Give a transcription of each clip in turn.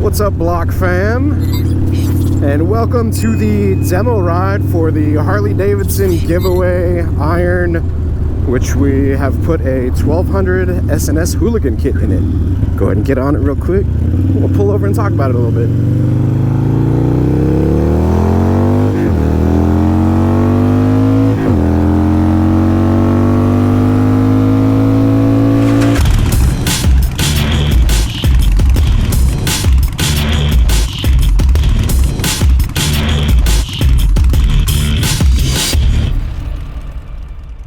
What's up, Block fam? And welcome to the demo ride for the Harley-Davidson giveaway iron, which we have put a 1200 SNS Hooligan kit in it. Go ahead and get on it real quick. We'll pull over and talk about it a little bit.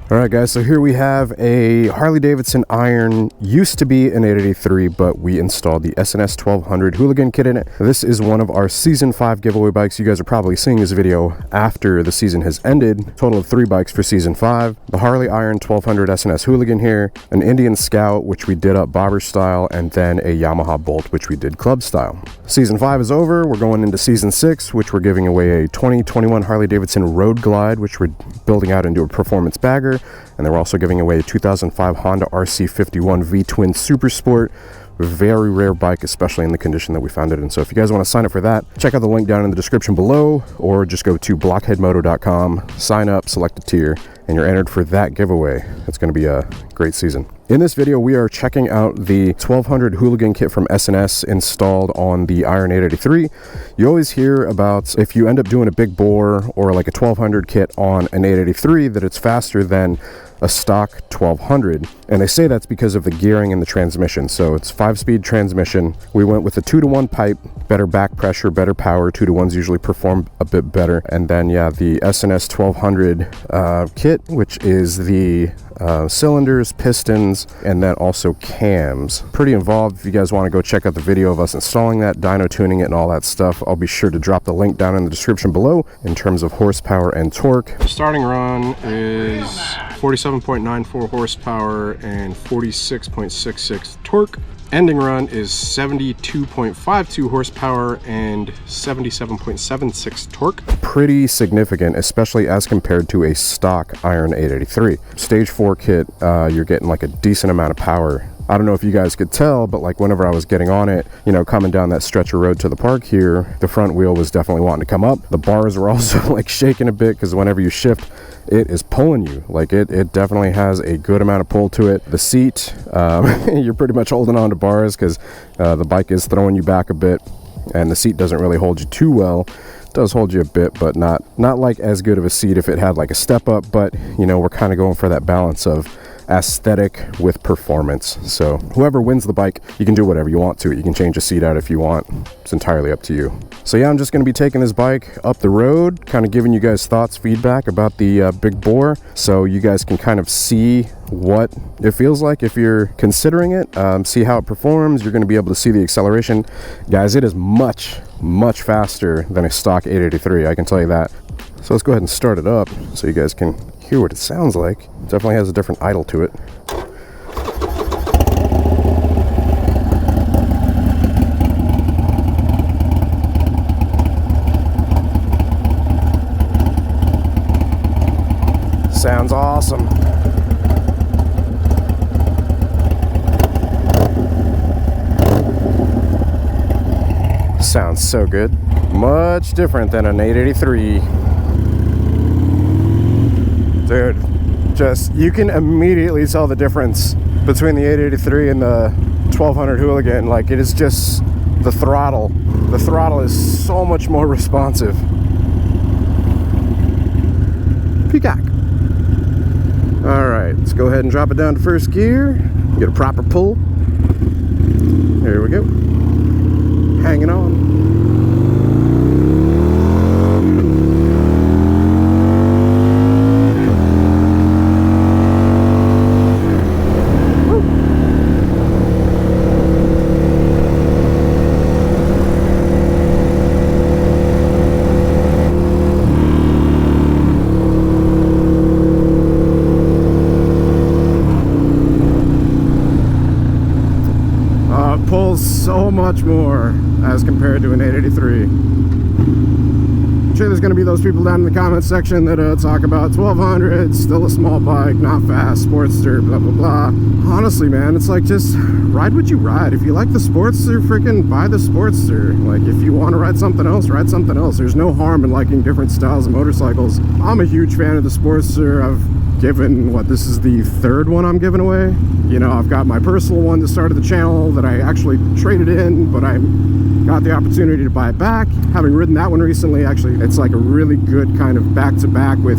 Alright guys, so here we have a Harley-Davidson iron. Used to be an 883, but we installed the SNS 1200 Hooligan kit in it. This is one of our Season 5 giveaway bikes. You guys are probably seeing this video after the season has ended. Total of 3 bikes for Season 5. The Harley Iron 1200 SNS Hooligan here, an Indian Scout, which we did up bobber style, and then a Yamaha Bolt, which we did club style. Season 5 is over. We're going into Season 6, which we're giving away a 2021 Harley-Davidson Road Glide, which we're building out into a performance bagger. And then we're also giving away a 2005 Honda RC51 V-Twin Super Sport. Very rare bike, especially in the condition that we found it in. So if you guys want to sign up for that, check out the link down in the description below, or just go to blockheadmoto.com, sign up, select a tier, and you're entered for that giveaway. It's going to be a great season. In this video, we are checking out the 1200 Hooligan kit from SNS installed on the Iron 883. You always hear about if you end up doing a big bore or like a 1200 kit on an 883 that it's faster than a stock 1200, and they say that's because of the gearing in the transmission. So it's 5-speed transmission. We went with a 2-to-1 pipe, better back pressure, better power. 2-to-1s usually perform a bit better. And then yeah, the SNS 1200 kit, which is the cylinders, pistons, and then also cams. Pretty involved. If you guys want to go check out the video of us installing that, dyno tuning it, and all that stuff, I'll be sure to drop the link down in the description below in terms of horsepower and torque. The starting run is 47.94 horsepower and 46.66 torque. Ending run is 72.52 horsepower and 77.76 torque. Pretty significant, especially as compared to a stock Iron 883. Stage 4 kit, you're getting like a decent amount of power. I don't know if you guys could tell, but like whenever I was getting on it, you know, coming down that stretch of road to the park here, the front wheel was definitely wanting to come up. The bars were also like shaking a bit because whenever you shift, it is pulling you. Like it definitely has a good amount of pull to it. The seat, you're pretty much holding on to bars because the bike is throwing you back a bit, and the seat doesn't really hold you too well. It does hold you a bit, but not like as good of a seat if it had like a step up. But you know, we're kind of going for that balance of aesthetic with performance. So whoever wins the bike, you can do whatever you want to it. You can change the seat out if you want. It's entirely up to you. So yeah, I'm just going to be taking this bike up the road, kind of giving you guys thoughts, feedback about the big bore, so you guys can kind of see what it feels like if you're considering it, see how it performs. You're going to be able to see the acceleration. Guys, it is much faster than a stock 883, I can tell you that. So let's go ahead and start it up so you guys can hear what it sounds like. It definitely has a different idle to it. Sounds awesome. Sounds so good. Much different than an 883. Dude, just, you can immediately tell the difference between the 883 and the 1200 Hooligan. Like, it is just the throttle. The throttle is so much more responsive. Peacock. All right, let's go ahead and drop it down to first gear. Get a proper pull. There we go. Hanging on. Pulls so much more as compared to an 883. sure there's going to be those people down in the comments section that talk about 1200, still a small bike, not fast, Sportster, blah, blah, blah. Honestly, man, it's like, just ride what you ride. If you like the Sportster, freaking buy the Sportster. Like, if you want to ride something else, ride something else. There's no harm in liking different styles of motorcycles. I'm a huge fan of the Sportster. I've given, this is the third one I'm giving away. You know, I've got my personal one that started the channel that I actually traded in, but I got the opportunity to buy it back. Having ridden that one recently, actually, it's like a really good kind of back-to-back with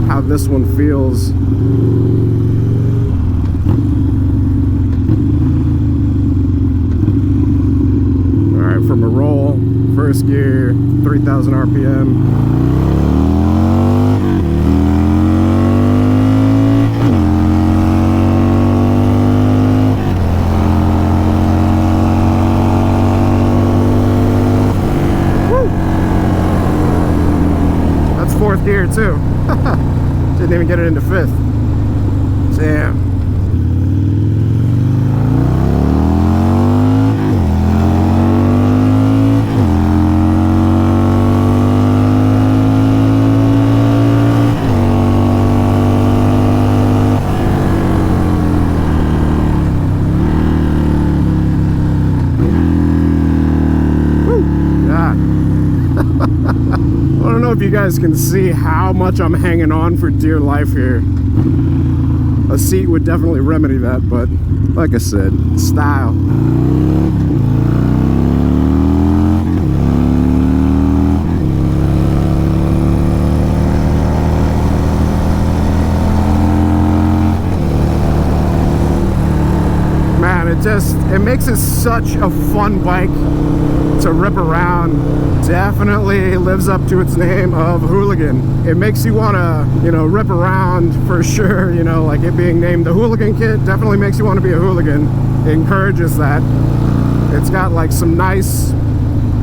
how this one feels. All right, from a roll, first gear, 3,000 RPM. Fourth gear too. Didn't even get it into fifth. Damn. I don't know if you guys can see how much I'm hanging on for dear life here. A seat would definitely remedy that, but like I said, style. Man, it makes it such a fun bike to rip around. Definitely lives up to its name of hooligan. It makes you want to, you know, rip around for sure. You know, like it being named the Hooligan Kit definitely makes you want to be a hooligan. It encourages that. It's got like some nice,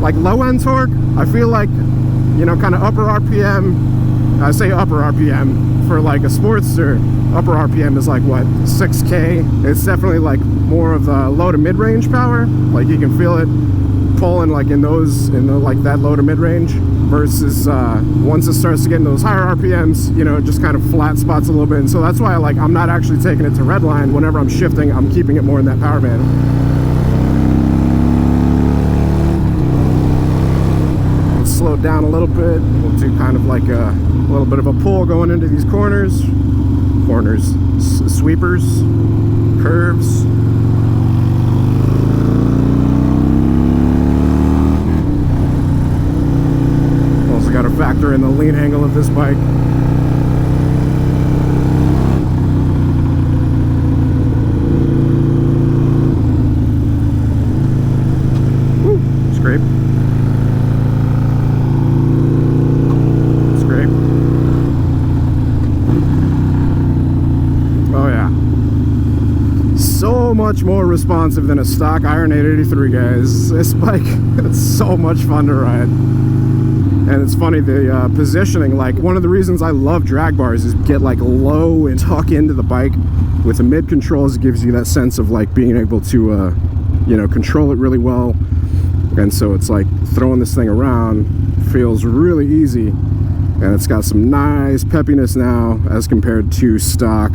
like low end torque. I feel like, you know, kind of upper RPM. I say upper RPM for like a Sportster. Upper RPM is like what, 6K. It's definitely like more of the low to mid range power. Like you can feel it pulling like in like that low to mid range, versus once it starts to get in those higher RPMs, you know, it just kind of flat spots a little bit. And so that's why I'm not actually taking it to redline. Whenever I'm shifting, I'm keeping it more in that power band. Let's slow it down a little bit. We'll do kind of like a little bit of a pull going into these corners, sweepers, curves. Got to factor in the lean angle of this bike. Woo, scrape. Scrape. Oh yeah. So much more responsive than a stock Iron 883, guys. This bike, it's so much fun to ride. And it's funny, the positioning, like one of the reasons I love drag bars is get like low and tuck into the bike. With the mid controls, it gives you that sense of like being able to, you know, control it really well. And so it's like throwing this thing around feels really easy. And it's got some nice peppiness now as compared to stock.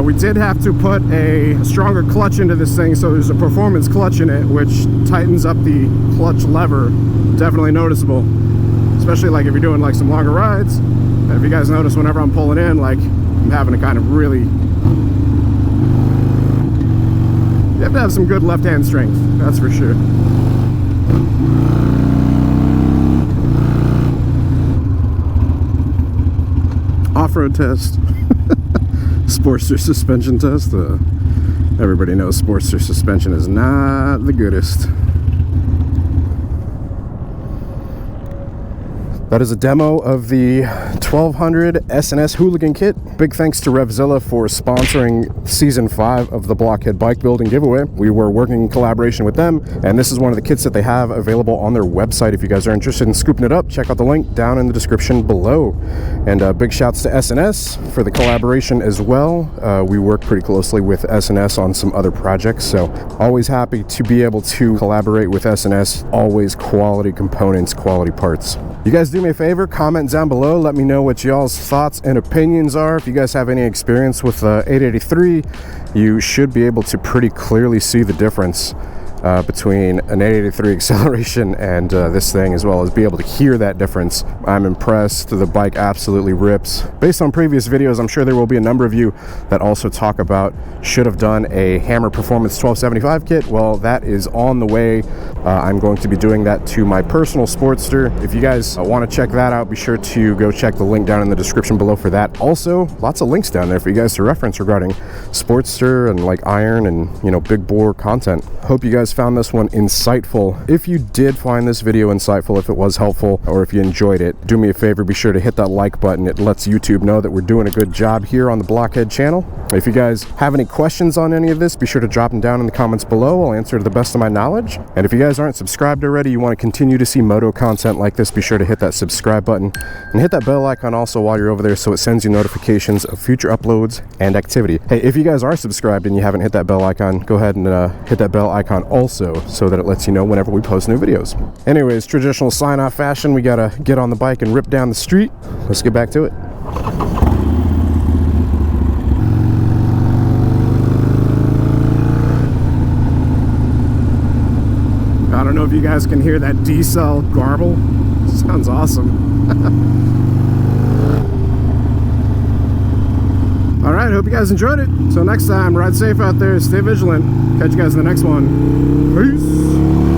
We did have to put a stronger clutch into this thing, so there's a performance clutch in it, which tightens up the clutch lever. Definitely noticeable, especially like if you're doing like some longer rides. And if you guys notice, whenever I'm pulling in, like I'm having to kind of really, you have to have some good left hand strength, that's for sure. Off-road test. Sportster suspension test. Everybody knows Sportster suspension is not the goodest. That is a demo of the 1200 SNS Hooligan Kit. Big thanks to Revzilla for sponsoring season 5 of the Blockhead Bike Building giveaway. We were working in collaboration with them, and this is one of the kits that they have available on their website. If you guys are interested in scooping it up, check out the link down in the description below. And big shouts to SNS for the collaboration as well. We work pretty closely with SNS on some other projects, so always happy to be able to collaborate with SNS. Always quality components, quality parts. You guys do me a favor, comment down below, let me know what y'all's thoughts and opinions are. If you guys have any experience with 883, you should be able to pretty clearly see the difference between an 883 acceleration and this thing, as well as be able to hear that difference. I'm impressed. The bike absolutely rips. Based on previous videos, I'm sure there will be a number of you that also talk about should have done a Hammer Performance 1275 kit. Well, that is on the way. I'm going to be doing that to my personal Sportster. If you guys want to check that out, be sure to go check the link down in the description below for that. Also, lots of links down there for you guys to reference regarding Sportster and like iron and, you know, big bore content. Hope you guys found this one insightful. If you did find this video insightful, if it was helpful, or if you enjoyed it, do me a favor, be sure to hit that like button. It lets YouTube know that we're doing a good job here on the Blockhead channel. If you guys have any questions on any of this, be sure to drop them down in the comments below. I'll answer to the best of my knowledge. And if you guys aren't subscribed already, you want to continue to see moto content like this, be sure to hit that subscribe button and hit that bell icon also while you're over there, so it sends you notifications of future uploads and activity. Hey, if you guys are subscribed and you haven't hit that bell icon, go ahead and hit that bell icon also, so that it lets you know whenever we post new videos. Anyways, traditional sign-off fashion, we gotta get on the bike and rip down the street. Let's get back to it. I don't know if you guys can hear that D-cell garble. Sounds awesome. All right, hope you guys enjoyed it. Till next time, ride safe out there, stay vigilant. Catch you guys in the next one. Peace.